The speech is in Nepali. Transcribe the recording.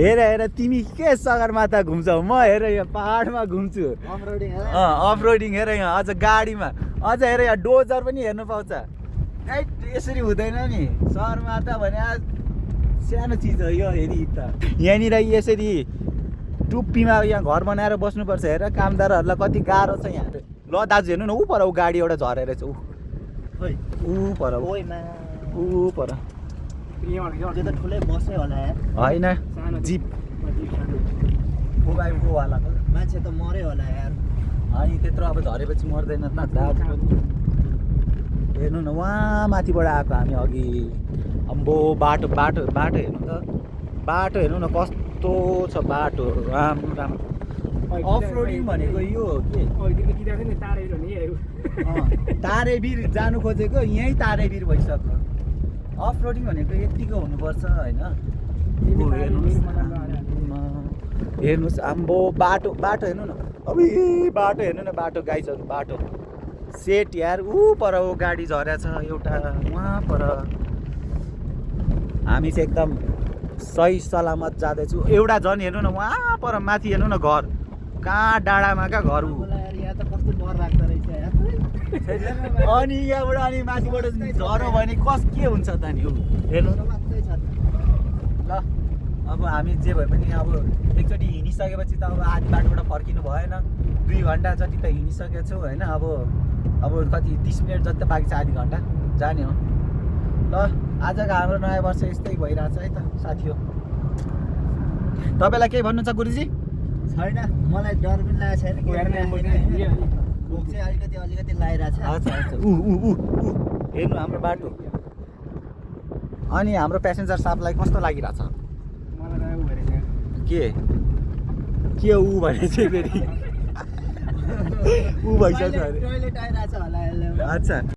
हेर हेर तिमी के सगरमाथा घुम्छौ, म हेर यहाँ पहाडमा घुम्छु अफ रोडिङ। हेर यहाँ अझ गाडीमा, अझ हेर यहाँ डोजर पनि हेर्नु पाउँछ। यसरी हुँदैन नि, सगरमाथा भने सानो चिज हो यो। हेरी त यहाँनिर यसरी टुप्पीमा यहाँ घर बनाएर बस्नुपर्छ। हेर कामदारहरूलाई कति गाह्रो छ यहाँ। ल दाजु हेर्नु न, ऊ पर ऊ गाडी एउटा झरेर छ, ऊ पर ऊ पर त्यो त ठुलै बसै होला यार, होइन जिप वाला मान्छे त मर्यो होला यार। अनि त्यत्रो अब झरेपछि मर्दैन त दाजु पनि। हेर्नु न उहाँ माथिबाट आएको हामी अघि। अम्बो बाटो बाटो बाटो हेर्नु त, बाटो हेर्नु न कस्तो छ बाटो, राम्रो राम्रो। अफ रोडिङ भनेको यो हो के, तारेबिर जानु खोजेको यहीँ तारेबिर भइसक्यो। अफ रोडिङ भनेको यतिको हुनुपर्छ होइन। हेर्नुहोस् आम्बो बाटो बाटो हेर्नु न, अब बाटो हेर्नु न, बाटो गाइजहरू बाटो सेट यार। ऊ पर ऊ गाडी झरेको छ एउटा उहाँ पर। हामी चाहिँ एकदम सही सलामत जाँदैछु। एउटा झन् हेर्नु न उहाँ पर माथि हेर्नु न घर, कहाँ डाँडामा क्या घर ऊ। यहाँ त कस्तो डर लाग्दो रहेछ यार। अनि यहाँबाट अनि माथिबाट झऱ्यो भने के हुन्छ त नि हेर्नु मात्रै छ ल। अब हामी जे भए पनि अब एकचोटि हिँडिसकेपछि त अब आधी बाटोबाट फर्किनु भएन। 2 घन्टा जति त हिँडिसकेको छु होइन। अब कति 30 मिनट जति त बाँकी छ, आधी घन्टा जाने हो। ल आजको हाम्रो नयाँ वर्ष यस्तै भइरहेछ है त साथी हो। तपाईँलाई केही भन्नु छ गुरुजी? छैन, मलाई डर पनि लागेको छैन। भोक चाहिँ अलिकति लागिरहेछ। अच्छा अच्छा ऊ ऊ ऊ ऊ हेर्नु हाम्रो बाटो। अनि हाम्रो प्यासेन्जर साहबलाई कस्तो लागिरहेछ? के ऊ भने चाहिँ फेरि ऊ भइसक्यो अरे। टोइलेट आइरहेछ होला। अच्छा